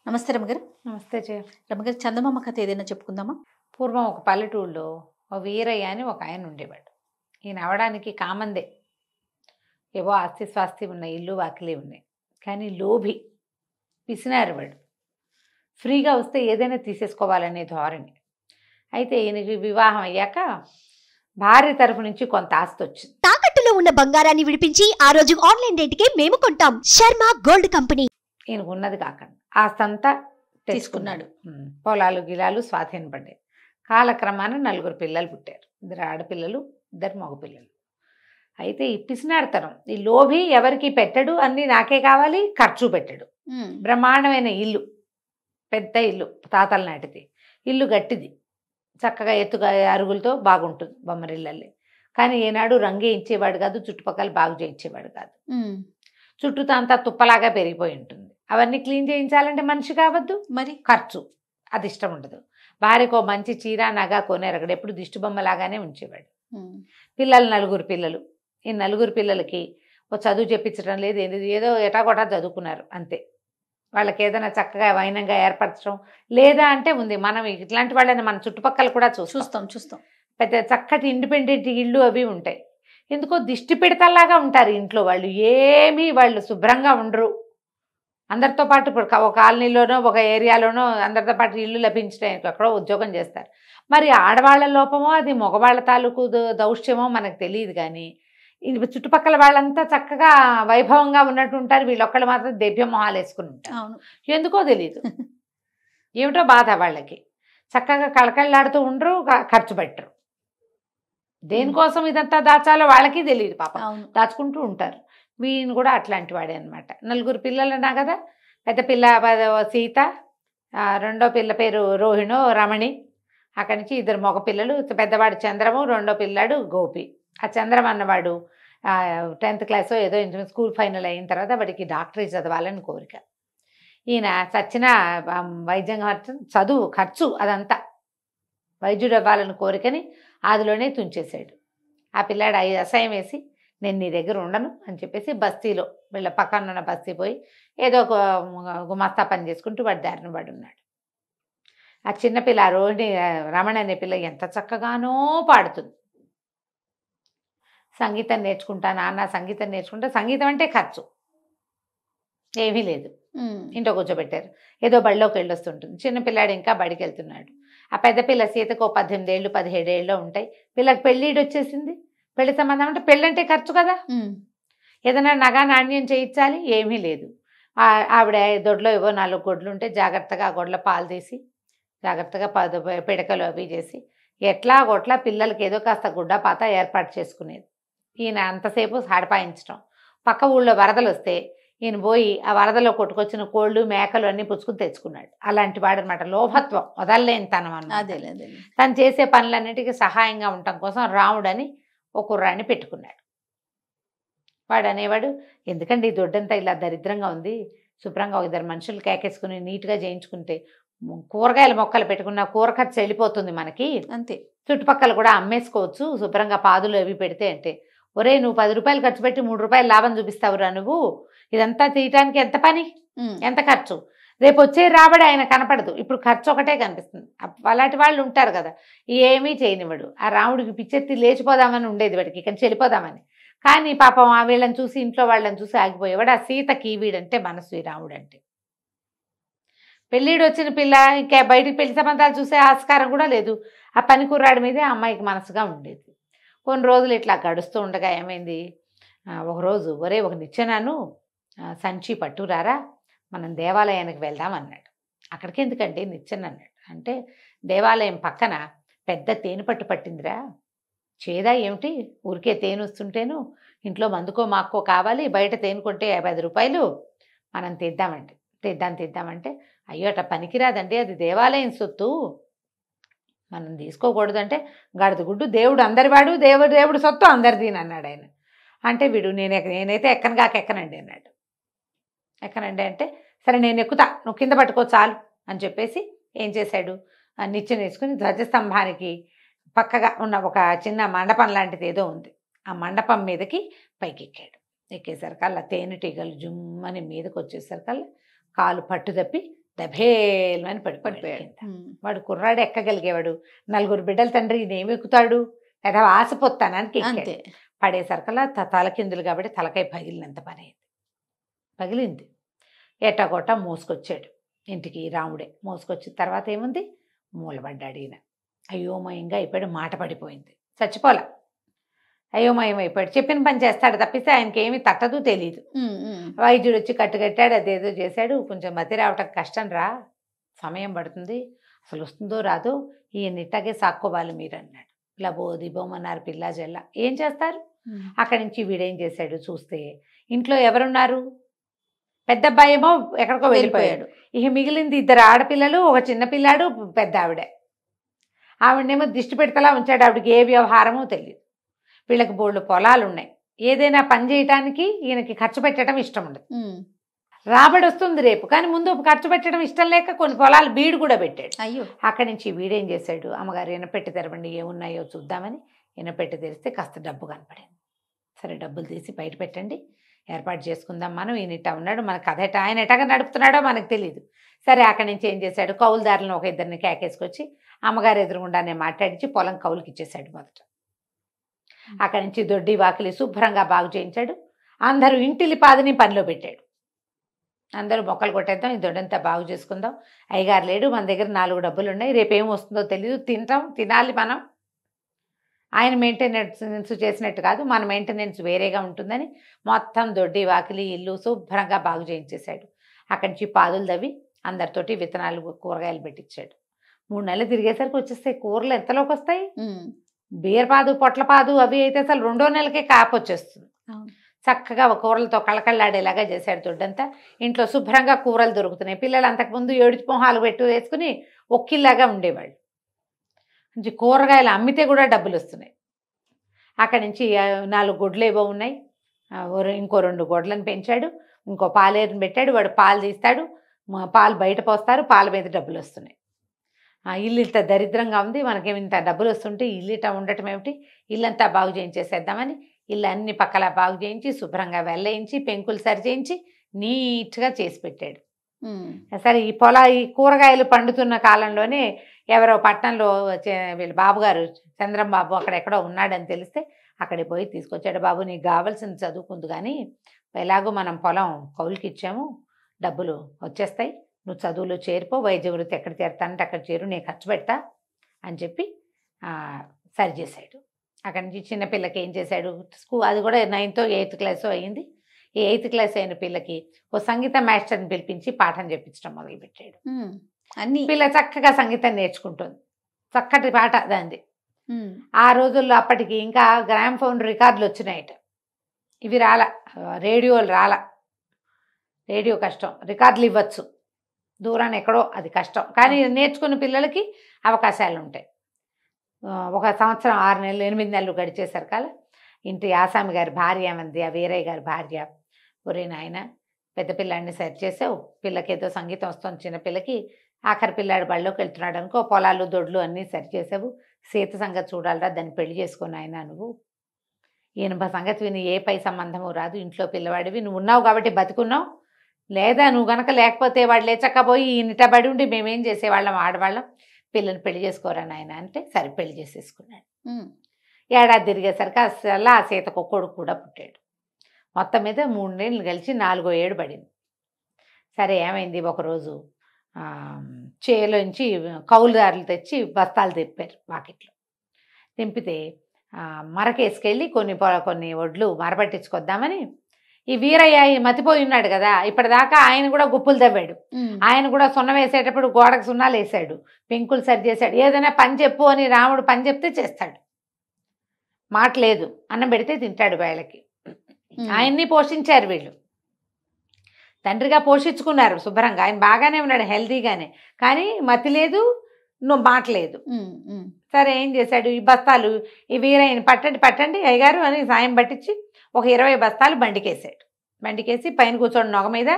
నమస్తే రమగారు. నమస్తే జయ. రమగారు, చందమామ కథ ఏదైనా చెప్పుకుందామా? పూర్వం ఒక పల్లెటూళ్ళలో ఓ వీరయ్య అని ఒక ఆయన ఉండేవాడు. ఈయన అవడానికి కామందే, ఏవో ఆస్తి స్వాస్తి ఉన్నాయి, ఇల్లు వాకిలి ఉన్నాయి. కానీ లోభి, పిసినారివాడు. ఫ్రీగా వస్తే ఏదైనా తీసేసుకోవాలనే ధోరణి. అయితే ఈయనకి వివాహం అయ్యాక భార్య తరఫు నుంచి కొంత ఆస్తి వచ్చింది. తాకట్టులో ఉన్న బంగారాన్ని విడిపించి ఆ రోజు ఆన్లైన్ రేటుకే మేము కొంటాం. Sharma gold company. ఈయనకు ఉన్నది కాకుండా ఆస్తంతా తీసుకున్నాడు. పొలాలు గిలాలు స్వాధీనపడ్డాయి. కాలక్రమాన 4 పిల్లలు పుట్టారు. 2 ఆడపిల్లలు, 2 మగపిల్లలు. అయితే ఈ పిసినాడతనం, ఈ లోభి ఎవరికి పెట్టడు, అన్నీ నాకే కావాలి, ఖర్చు పెట్టడు. బ్రహ్మాండమైన ఇల్లు, పెద్ద ఇల్లు, తాతల నాటిది ఇల్లు, గట్టిది, చక్కగా ఎత్తుగా అరుగులతో బాగుంటుంది బొమ్మరిల్లల్లి. కానీ ఏనాడు రంగే ఇచ్చేవాడు కాదు, చుట్టుపక్కల బాగు చేయించేవాడు కాదు. చుట్టూతో అంతా తుప్పలాగా పెరిగిపోయి ఉంటుంది. అవన్నీ క్లీన్ చేయించాలంటే మనిషి కావద్దు, మరి ఖర్చు, అది ఇష్టం ఉండదు. భార్యకో మంచి చీర నగ కొనేరు, అక్కడ ఎప్పుడు దిష్టి బొమ్మలాగానే ఉంచేవాడు. పిల్లలు 4 పిల్లలు. ఈ 4 పిల్లలకి ఓ చదువు చెప్పించడం లేదు, ఏదో ఎటాగొటా చదువుకున్నారు అంతే. వాళ్ళకి ఏదైనా చక్కగా వైనంగా ఏర్పరచడం లేదా అంటే ఉంది. మనం ఇట్లాంటి వాళ్ళని మన చుట్టుపక్కల కూడా చూస్తాం. పెద్ద చక్కటి ఇండిపెండెంట్ ఇళ్ళు అవి ఉంటాయి. ఎందుకో దిష్టి పిడతల్లాగా ఉంటారు ఇంట్లో వాళ్ళు. ఏమీ వాళ్ళు శుభ్రంగా ఉండరు. అందరితో పాటు ఇప్పుడు ఒక కాలనీలోనో ఒక ఏరియాలోనో అందరితో పాటు ఇల్లు లభించడానికి ఎక్కడో ఉద్యోగం చేస్తారు. మరి ఆడవాళ్ళ లోపమో అది మగవాళ్ళ తాలూకు దౌష్ట్యమో మనకు తెలియదు. కానీ చుట్టుపక్కల వాళ్ళంతా చక్కగా వైభవంగా ఉన్నట్టు ఉంటారు. వీళ్ళొక్కళ్ళు మాత్రం దెబ్బ మొహాలు వేసుకుని ఉంటారు. ఎందుకో తెలియదు, ఏమిటో బాధ వాళ్ళకి. చక్కగా కళకళలాడుతూ ఉండరు, ఖర్చు పెట్టరు. దేనికోసం ఇదంతా దాచాలో వాళ్ళకి తెలియదు పాపం, దాచుకుంటూ ఉంటారు. వీయన కూడా అట్లాంటి వాడే అనమాట. 4 పిల్లలు అన్నా కదా. పెద్ద పిల్ల సీత, రెండో పిల్ల పేరు రోహిణో రమణి. అక్కడి నుంచి 2 మగ పిల్లలు, పెద్దవాడు చంద్రము, రెండో పిల్లాడు గోపి. ఆ చంద్రం అన్నవాడు 10th క్లాస్ ఏదో స్కూల్ ఫైనల్ అయిన తర్వాత వాడికి డాక్టరీ చదవాలని కోరిక. ఈయన చచ్చిన వైద్యం చదువు ఖర్చు అదంతా వైద్యుడు అవ్వాలని కోరికని అందులోనే తుంచేశాడు. ఆ పిల్లాడు అసహ్యం వేసి, నేను నీ దగ్గర ఉండను అని చెప్పేసి బస్తీలో వీళ్ళ పక్కన ఉన్న బస్తీ పోయి ఏదో ఒక గుమస్తా పని చేసుకుంటూ వాడి దారిన వాడు ఉన్నాడు. ఆ చిన్నపిల్ల రోహిణి రమణ అనే పిల్ల ఎంత చక్కగానో పాడుతుంది. సంగీతం నేర్చుకుంటా నాన్న, సంగీతం నేర్చుకుంటా. సంగీతం అంటే ఖర్చు ఏమీ లేదు. ఇంట్లో కూర్చోబెట్టారు. ఏదో బడిలోకి వెళ్ళొస్తుంటుంది. చిన్నపిల్లాడు ఇంకా బడికి వెళ్తున్నాడు. ఆ పెద్ద పిల్ల సీతకు 18 ఏళ్ళు 17 ఏళ్ళు ఉంటాయి. పిల్లకి పెళ్ళిడు వచ్చేసింది. పెళ్లి సంబంధం అంటే పెళ్ళంటే ఖర్చు కదా. ఏదైనా నగా నాణ్యం చేయించాలి, ఏమీ లేదు. ఆవిడ దొడ్లో ఏవో 4 గొడ్లు ఉంటే జాగ్రత్తగా ఆ గొడ్ల పాలు తీసి జాగ్రత్తగా పిడకలు అవి చేసి ఎట్లా గొట్లా పిల్లలకి ఏదో కాస్త గుడ్డ పాత ఏర్పాటు చేసుకునేది. ఈయన అంతసేపు సాడిపాయించడం. పక్క ఊళ్ళో వరదలు వస్తే ఈయన పోయి ఆ వరదలో కొట్టుకొచ్చిన కోళ్ళు మేకలు అన్నీ పుచ్చుకుని తెచ్చుకున్నాడు. అలాంటి వాడు అనమాట. లోభత్వం, వదలలేని తనం అన్నమాట. తను చేసే పనులన్నిటికీ సహాయంగా ఉండటం కోసం రాముడని ఒక కుర్రాన్ని పెట్టుకున్నాడు. వాడు అనేవాడు, ఎందుకండి ఈ దొడ్డంతా ఇలా దరిద్రంగా ఉంది, శుభ్రంగా 2 మనుషులు కేకేసుకుని నీట్గా చేయించుకుంటే కూరగాయల మొక్కలు పెట్టుకున్న కూర ఖర్చు వెళ్ళిపోతుంది మనకి, అంతే. చుట్టుపక్కల కూడా అమ్మేసుకోవచ్చు శుభ్రంగా పాదులు అవి పెడితే. అంటే ఒరే, నువ్వు 10 రూపాయలు ఖర్చు పెట్టి 3 రూపాయలు లాభం చూపిస్తావురా నువ్వు. ఇదంతా తీయటానికి ఎంత పని, ఎంత ఖర్చు. రేపు వచ్చే రాబడి ఆయన కనపడదు, ఇప్పుడు ఖర్చు ఒకటే కనిపిస్తుంది. అలాంటి వాళ్ళు ఉంటారు కదా, ఏమీ చేయనివాడు. ఆ రాముడికి పిచ్చెత్తి లేచిపోదామని ఉండేది వాడికి, ఇక్కడి నుంచి వెళ్ళిపోదామని. కానీ పాపం ఆ వీళ్ళని చూసి, ఇంట్లో వాళ్ళని చూసి ఆగిపోయేవాడు. ఆ సీతకి వీడంటే మనసు, ఈ రాముడు అంటే. పెళ్ళిడు వచ్చిన పిల్ల ఇంకా బయటికి పెళ్లి సంబంధాలు చూసే ఆస్కారం కూడా లేదు. ఆ పని కుర్రాడి మీదే ఆ అమ్మాయికి మనసుగా ఉండేది. కొన్ని రోజులు ఇట్లా గడుస్తూ ఉండగా ఏమైంది, ఒకరోజు ఒరే ఒక నిచ్చెనాను సంచి పట్టురారా, మనం దేవాలయానికి వెళ్దాం అన్నాడు. అక్కడికి ఎందుకంటే నిచ్చెన అన్నాడు. అంటే దేవాలయం పక్కన పెద్ద తేనె పట్టు పట్టిందిరా. చేదా ఏమిటి, ఊరికే తేనె వస్తుంటేను ఇంట్లో మందుకో మాక్కో కావాలి, బయట తేనె కొంటే 50 రూపాయలు, మనం తెద్దామంటే అయ్యో అట్లా పనికిరాదండి, అది దేవాలయం సొత్తు, మనం తీసుకోకూడదంటే గడదగుడ్డు, దేవుడు అందరివాడు, దేవుడు సొత్తు అందరిది అన్నాడు ఆయన. అంటే వీడు నేనైతే ఎక్కనండి అన్నాడు. ఎక్కనండి అంటే సరే నేను ఎక్కుతా, నువ్వు కింద పట్టుకో చాలు అని చెప్పేసి ఏం చేశాడు, నిచ్చెన వేసుకుని ధ్వజస్తంభానికి పక్కగా ఉన్న ఒక చిన్న మండపం లాంటిది ఏదో ఉంది, ఆ మండపం మీదకి పైకి ఎక్కేసరికల్లా తేనెటీగలు జుమ్మని మీదకి వచ్చేసరికల్లా కాలు పట్టు తప్పి దభేల్మని పడిపోయాడు. వాడు కుర్రాడు ఎక్కగలిగేవాడు, 4 బిడ్డల తండ్రి ఈయనేమి ఎక్కుతాడు, లేదా ఆశపోతానానికి అంతే. పడేసరికల్లా తలకిందులు కాబట్టి తలకాయ పగిలినంత పని అయింది. పగిలింది. ఎట్టగొట్ట మోసుకొచ్చాడు ఇంటికి. రాముడే మోసుకొచ్చిన తర్వాత ఏముంది, మూలబడ్డాడు ఈయన. అయోమయంగా అయిపోయాడు, మాట పడిపోయింది. చచ్చిపోలే, అయోమయం అయిపోయాడు. చెప్పిన పని చేస్తాడు తప్పిస్తే ఆయనకి ఏమీ తట్టదు, తెలియదు. వైద్యుడు వచ్చి కట్టుకట్టాడు, అదేదో చేశాడు. కొంచెం మతి రావటం కష్టం రా, సమయం పడుతుంది, అసలు వస్తుందో రాదో, ఈయన ఇట్టాగే సాక్కోవాలి మీరు అన్నాడు. ఇలా బోది బొమ్మన్నారు పిల్ల జల్ల. ఏం చేస్తారు? అక్కడి నుంచి వీడేం చేశాడు చూస్తే, ఇంట్లో ఎవరున్నారు, పెద్ద అబ్బాయి ఏమో ఎక్కడికో వెళ్ళిపోయాడు. ఇక మిగిలింది 2 ఆడపిల్లలు, ఒక చిన్న పిల్లాడు, పెద్ద ఆవిడే. ఆవిడనేమో దిష్టి పెడతలా ఉంచాడు. ఆవిడకి ఏ వ్యవహారమో తెలియదు. వీళ్ళకి బోళ్ళు పొలాలు ఉన్నాయి. ఏదైనా పని చేయటానికి ఈయనకి ఖర్చు పెట్టడం ఇష్టం ఉండదు. రాబడి వస్తుంది రేపు, కానీ ముందు ఖర్చు పెట్టడం ఇష్టం లేక కొన్ని పొలాలు బీడు కూడా పెట్టాడు. అయ్యో. అక్కడి నుంచి వీడేం చేశాడు, అమ్మగారు ఈయనపెట్టి తెరవండి ఏమున్నాయో చూద్దామని ఈయనపెట్టి తెరిస్తే కాస్త డబ్బు కనపడింది. సరే డబ్బులు తీసి బయట పెట్టండి, ఏర్పాటు చేసుకుందాం మనం. ఈయన ఇట్టా ఉన్నాడు, మన కథ ఎట్టా, ఆయన ఎట్టగా నడుపుతున్నాడో మనకు తెలియదు. సరే అక్కడి నుంచి ఏం చేశాడు, కౌలుదారులను ఒక 2 కేకేసుకొచ్చి అమ్మగారు ఎదురుగుండానే మాట్లాడించి పొలం కౌలుకి ఇచ్చేశాడు మొదట. అక్కడి నుంచి దొడ్డి వాకిలి శుభ్రంగా బాగు చేయించాడు. అందరూ ఇంటిలి పాదిని పనిలో పెట్టాడు. అందరూ మొక్కలు కొట్టేద్దాం, ఈ దొడ్డంతా బాగు చేసుకుందాం. అయ్యగారు లేడు, మన దగ్గర 4 డబ్బులు ఉన్నాయి, రేపేం వస్తుందో తెలియదు, తినాలి మనం. ఆయన మెయింటెనెన్స్ చేసినట్టు కాదు, మన మెయింటెనెన్స్ వేరేగా ఉంటుందని మొత్తం దొడ్డి వాకిలి ఇల్లు శుభ్రంగా బాగు చేయించేశాడు. అక్కడి నుంచి పాదులు తవ్వి అందరితోటి విత్తనాలు కూరగాయలు పెట్టించాడు. 3 నెలలు తిరిగేసరికి వచ్చేస్తాయి కూరలు. ఎంతలోకి వస్తాయి? బీరపాదు పొట్లపాదు అవి అయితే అసలు 2వ నెలకే కాపు వచ్చేస్తుంది. చక్కగా కూరలతో కళకళ్ళాడేలాగా చేశాడు దొడ్డంతా. ఇంట్లో శుభ్రంగా కూరలు దొరుకుతున్నాయి. పిల్లలు అంతకుముందు ఏడుచి మొహాలు వేసుకుని ఒక్కిల్లాగా ఉండేవాళ్ళు. మంచి కూరగాయలు అమ్మితే కూడా డబ్బులు వస్తున్నాయి. అక్కడి నుంచి 4 గొడ్లు ఏవో ఉన్నాయి, ఇంకో 2 గొడ్లను పెంచాడు. ఇంకో పాలేరుని పెట్టాడు, వాడు పాలు తీస్తాడు, పాలు బయట పోస్తారు, పాల మీద డబ్బులు వస్తున్నాయి. ఇల్లు ఇంత దరిద్రంగా ఉంది, మనకేమి ఇంత డబ్బులు వస్తుంటే ఇల్లు ఇట్లా ఉండటం ఏమిటి, ఇల్లంతా బాగు చేయించేసేద్దామని ఇల్లు అన్ని పక్కల బాగు చేయించి శుభ్రంగా వెళ్ళేయించి పెంకులు సరి చేయించి నీట్గా చేసి పెట్టాడు. సరే ఈ కూరగాయలు పండుతున్న కాలంలోనే ఎవరో పట్టణంలో వీళ్ళ బాబుగారు చంద్రం బాబు అక్కడెక్కడో ఉన్నాడని తెలిస్తే అక్కడికి పోయి తీసుకొచ్చాడు. బాబు నీకు కావాల్సింది చదువుకుంది, కానీ ఎలాగో మనం పొలం కౌలుకి ఇచ్చాము, డబ్బులు వచ్చేస్తాయి, నువ్వు చదువులో చేరిపో, వైద్య వృత్తి ఎక్కడ చేరుతానంటే అక్కడ చేరు, నేను ఖర్చు పెడతా అని చెప్పి సరి చేశాడు. అక్కడి నుంచి చిన్నపిల్లకి ఏం చేశాడు, అది కూడా 9th or 8th క్లాస్ అయ్యింది. ఈ 8th క్లాస్ అయిన పిల్లకి ఓ సంగీత మాస్టర్ని పిలిపించి పాఠం చెప్పించడం మొదలుపెట్టాడు. పిల్ల చక్కగా సంగీతం నేర్చుకుంటుంది, చక్కటి పాట దాంది. ఆ రోజుల్లో అప్పటికి ఇంకా గ్రామ్ఫోన్ రికార్డులు వచ్చినాయట. ఇవి రేడియోలు రేడియో కష్టం, రికార్డులు ఇవ్వచ్చు దూరాన్ని ఎక్కడో, అది కష్టం. కానీ నేర్చుకున్న పిల్లలకి అవకాశాలు ఉంటాయి. 1 సంవత్సరం 6 నెలలు 8 నెలలు గడిచేసరికాల ఇంటి ఆసామి గారి భార్య మంది, ఆ వీరయ్య గారి భార్య, ఒరే నాయన పెద్ద పిల్లాడిని సెట్ చేసావు, పిల్లకి ఏదో సంగీతం వస్తుంది, చిన్నపిల్లకి ఆఖరి పిల్లాడు బళ్ళలోకి వెళ్తున్నాడు అనుకో, పొలాలు దొడ్లు అన్నీ సరి చేసావు, సీత సంగతి చూడాలరా, దాన్ని పెళ్లి చేసుకుని ఆయన నువ్వు, ఈయన సంగతి విని ఏ పై సంబంధము రాదు, ఇంట్లో పిల్లవాడివి, నువ్వు ఉన్నావు కాబట్టి బతుకున్నావు, లేదా నువ్వు గనక లేకపోతే వాడు లేచక్కపోయి ఈయనట బడి ఉండి మేమేం చేసేవాళ్ళం, ఆడవాళ్ళం, పిల్లని పెళ్లి చేసుకోరా నాయన అంటే సరే పెళ్లి చేసేసుకున్నాడు. ఏడాది తిరిగేసరికి అసలు ఆ సీతకు కొడుకు కూడా పుట్టాడు. మొత్తం మీద 3 నెలలు కలిసి 4వ ఏడు పడింది. సరే ఏమైంది, ఒకరోజు చేలోంచి కౌలుదారులు తెచ్చి బస్తాలు తిప్పారు వాకిట్లో. తింపితే మరకేసుకెళ్ళి కొన్ని వడ్లు మరపట్టించుకొద్దామని ఈ వీరయ్య మతిపోయి ఉన్నాడు కదా, ఇప్పటిదాకా ఆయన కూడా గుప్పులు తవ్వాడు, ఆయన కూడా సున్నం వేసేటప్పుడు గోడకు సున్నాలు వేసాడు, పెంకులు సరి చేశాడు. ఏదైనా పని చెప్పు అని రాముడు పని చెప్తే చేస్తాడు, మాట లేదు, అన్నం పెడితే తింటాడు వేళకి. ఆయన్ని పోషించారు వీళ్ళు, తండ్రిగా పోషించుకున్నారు శుభ్రంగా. ఆయన బాగానే ఉన్నాడు, హెల్తీగానే, కానీ మతి లేదు, మాట లేదు. సరే ఏం చేశాడు, ఈ బస్తాలు ఈ వీరయ్యని పట్టండి అయ్యగారు అని సాయం పట్టించి ఒక 20 బస్తాలు బండికేసాడు. బండికేసి పైన కూర్చోండి నొగ మీద,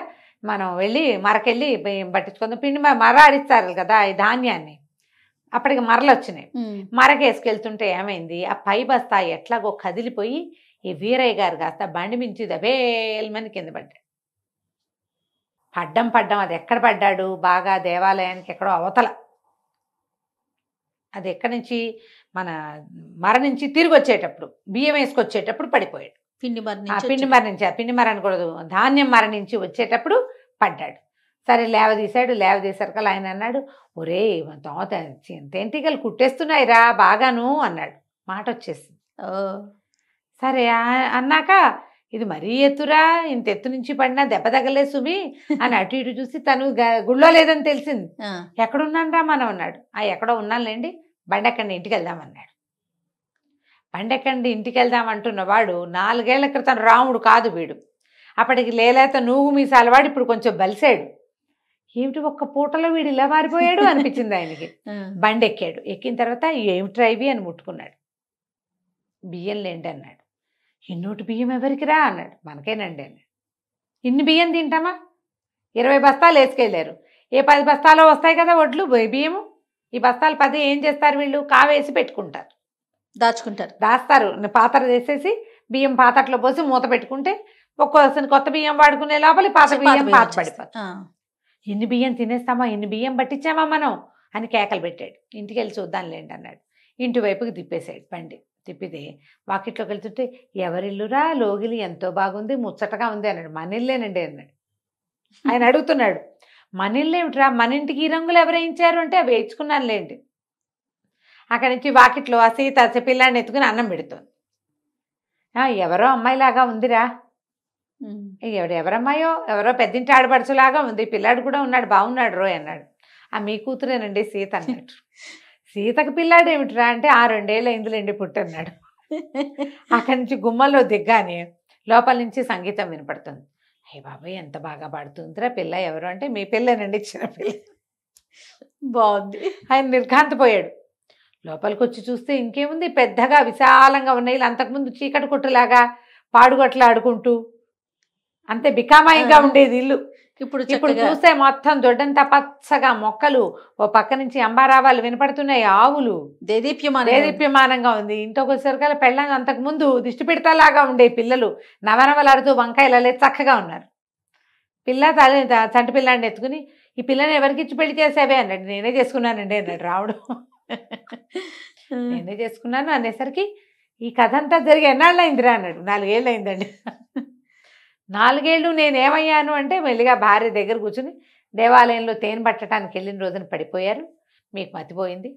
మనం వెళ్ళి మరకెళ్ళి పట్టించుకుందాం. పిండి మర ఆడిస్తారు కదా ఈ ధాన్యాన్ని, అప్పటికి మరలు వచ్చినాయి. మరకేసుకెళ్తుంటే ఏమైంది, ఆ పై బస్తా ఎట్లాగో కదిలిపోయి ఈ వీరయ్య గారు కాస్త బండి మించి దబేల్మని కింద పడ్డాడు. పడ్డం అది ఎక్కడ పడ్డాడు, బాగా దేవాలయానికి ఎక్కడో అవతల, అది ఎక్కడి నుంచి మన మరణించి తిరిగి వచ్చేటప్పుడు బియ్యం వేసుకొచ్చేటప్పుడు పడిపోయాడు. పిండి మర అనకూడదు, ధాన్యం మరణించి వచ్చేటప్పుడు పడ్డాడు. సరే లేవదీశారు. ఆయన అన్నాడు, ఒరే తేంటికలు కుట్టేస్తున్నాయిరా బాగాను అన్నాడు. మాట వచ్చేసింది. సరే అన్నాక, ఇది మరీ ఎత్తురా, ఇంత ఎత్తు నుంచి పడినా దెబ్బ తగలే సుమి అని అటు ఇటు చూసి తను గుళ్ళో లేదని తెలిసింది. ఎక్కడున్నానరా మనం అన్నాడు. ఎక్కడో ఉన్నానులేండి, బండెక్కండి ఇంటికి వెళ్దామన్నాడు. బండెక్కండి ఇంటికి వెళ్దామంటున్న వాడు 4 ఏళ్ల క్రితం రాముడు కాదు వీడు. అప్పటికి లేలేత నువ్వు మీసాల వాడు ఇప్పుడు కొంచెం బలిసాడు. ఏమిటి ఒక్క పూటలో వీడు ఇలా మారిపోయాడు అనిపించింది ఆయనకి. బండి ఎక్కాడు. ఎక్కిన తర్వాత ఏమిట్రా ఇవి అని ముట్టుకున్నాడు. బియ్యం లేండి అన్నాడు. ఇన్నోటి బియ్యం ఎవరికిరా అన్నాడు. మనకేనండి అన్నాడు. ఇన్ని బియ్యం తింటామా? 20 బస్తాలు వేసుకెళ్ళారు. ఏ 10 బస్తాలో వస్తాయి కదా వడ్లు బియ్యము. ఈ బస్తాలు 10 ఏం చేస్తారు వీళ్ళు? కావేసి పెట్టుకుంటారు, దాస్తారు. పాత్ర చేసేసి బియ్యం పాత్రలో పోసి మూత పెట్టుకుంటే ఒక్కోసారి కొత్త బియ్యం వాడుకునే లోపల పాత బియ్యం పాత పడిపోతుంది. ఎన్ని బియ్యం తినేస్తామా, ఎన్ని బియ్యం పట్టించామా మనం అని కేకలు పెట్టాడు. ఇంటికి వెళ్ళి చూద్దాంలేండి అన్నాడు. ఇంటి వైపుకి తిప్పేశాడు బండి. తిప్పితే వాకిట్లోకి వెళ్తుంటే, ఎవరిల్లురా లోగిలి ఎంతో బాగుంది, ముచ్చటగా ఉంది అన్నాడు. మన ఇల్లేనండి అన్నాడు. ఆయన అడుగుతున్నాడు, మన ఇల్లు ఏమిట్రా, మన ఇంటికి ఈ రంగులు ఎవరు వేయించారు అంటే, అవి వేయించుకున్నానులేండి. అక్కడి నుంచి వాకిట్లో ఆ సీత పిల్లాడిని ఎత్తుకుని అన్నం పెడుతుంది. ఎవరో అమ్మాయిలాగా ఉందిరా, ఎవరమ్మాయో, ఎవరో పెద్దింటి ఆడపడుచులాగా ఉంది, పిల్లాడు కూడా ఉన్నాడు, బాగున్నాడు రోయ్ అన్నాడు. మీ కూతురేనండి సీత అన్నట్టు. సీతకు పిల్లాడు ఏమిట్రా అంటే, 2 ఏళ్ళు అయిందిలేండి పుట్టన్నాడు. అక్కడి నుంచి గుమ్మలో దిగ్గానే లోపల నుంచి సంగీతం వినపడుతుంది. అయ్య బాబాయ్ ఎంత బాగా పాడుతుందిరా పిల్ల, ఎవరు అంటే, మీ పిల్లనండి, ఇచ్చిన పిల్ల. బాగుంది. ఆయన నిర్ఘాంతపోయాడు. లోపలికి వచ్చి చూస్తే ఇంకేముంది, పెద్దగా విశాలంగా ఉన్నాయి. అంతకుముందు చీకటి కొట్టులాగా పాడుగొట్లు ఆడుకుంటూ అంతే బికామాయిగా ఉండేది ఇల్లు. ఇప్పుడు చూస్తే మొత్తం దొడ్డంతా పచ్చగా మొక్కలు, ఓ పక్క నుంచి అంబారావాలు వినపడుతున్నాయి, ఆవులు, దేదీప్యమానంగా ఉంది. ఇంట్లోకి వచ్చేసరికల్లా పెళ్ళాం అంతకు ముందు దిష్టి పెడతాలాగా ఉండే పిల్లలు నవనవలాడుతూ వంకాయలు చక్కగా ఉన్నారు. చంటి పిల్లాడిని ఎత్తుకుని, ఈ పిల్లని ఎవరికి ఇచ్చి పెళ్లి చేసావే అన్నాడు. నేనే చేసుకున్నానండి అన్నాడు రావుడు. నేనే చేసుకున్నాను అనేసరికి, ఈ కథ అంతా జరిగి ఎన్నాళ్ళు అయిందిరా అన్నాడు. 4 ఏళ్ళు అయిందండి. 4 ఏళ్ళు నేనేమయ్యాను అంటే, మెల్లిగా భార్య దగ్గర కూర్చుని దేవాలయంలో తేనె పట్టడానికి వెళ్ళిన రోజున పడిపోయారు, మీకు మతిపోయింది.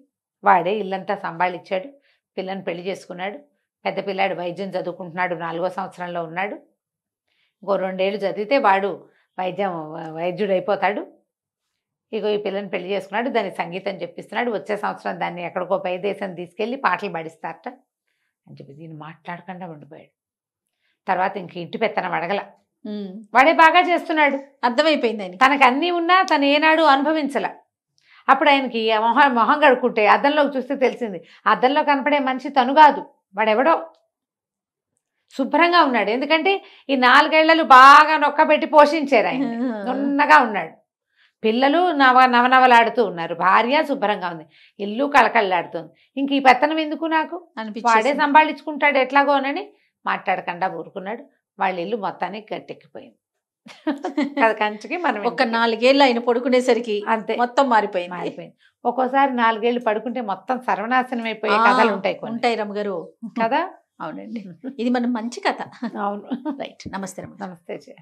వాడే ఇల్లంతా సంభాళించాడు, పిల్లని పెళ్లి చేసుకున్నాడు. పెద్ద పిల్లాడు వైద్యం చదువుకుంటున్నాడు, 4వ సంవత్సరంలో ఉన్నాడు. ఇంకో 2 ఏళ్ళు చదివితే వాడు వైద్యుడు అయిపోతాడు. ఇగో ఈ పిల్లని పెళ్లి చేసుకున్నాడు, దానికి సంగీతం చెప్పిస్తున్నాడు. వచ్చే సంవత్సరం దాన్ని ఎక్కడికో పై దేశం తీసుకెళ్ళి పాటలు పాడిస్తారట అని చెప్పి దీన్ని మాట్లాడకుండా ఉండిపోయాడు. తర్వాత ఇంక ఇంటి పెత్తనం అడగల, వాడే బాగా చేస్తున్నాడు, అర్థమైపోయింది ఆయన. తనకు అన్నీ ఉన్నా తను ఏనాడు అనుభవించల. అప్పుడు ఆయనకి మొహం కడుక్కుంటే అద్దంలోకి చూస్తే తెలిసింది, అద్దంలో కనపడే మనిషి తను కాదు, వాడెవడో. శుభ్రంగా ఉన్నాడు, ఎందుకంటే ఈ 4 ఏళ్లు బాగా నొక్కబెట్టి పోషించారు ఆయన. నున్నగా ఉన్నాడు, పిల్లలు నవనవలాడుతూ ఉన్నారు, భార్య శుభ్రంగా ఉంది, ఇల్లు కళకళలాడుతుంది. ఇంక ఈ పెత్తనం ఎందుకు నాకు, వాడే సంభాళించుకుంటాడు ఎట్లాగోనని మాట్లాడకుండా ఊరుకున్నాడు. వాళ్ళ ఇల్లు మొత్తానికి గట్టెక్కిపోయింది. కంచికి మనం ఒక 4 ఏళ్ళు ఆయన పడుకునేసరికి అంతే మొత్తం మారిపోయింది. ఒక్కోసారి 4 ఏళ్ళు పడుకుంటే మొత్తం సర్వనాశనం అయిపోయే కథలు ఉంటాయి రమ్మగారు కదా. అవునండి, ఇది మనం మంచి కథ. అవును. రైట్. నమస్తే. నమస్తే.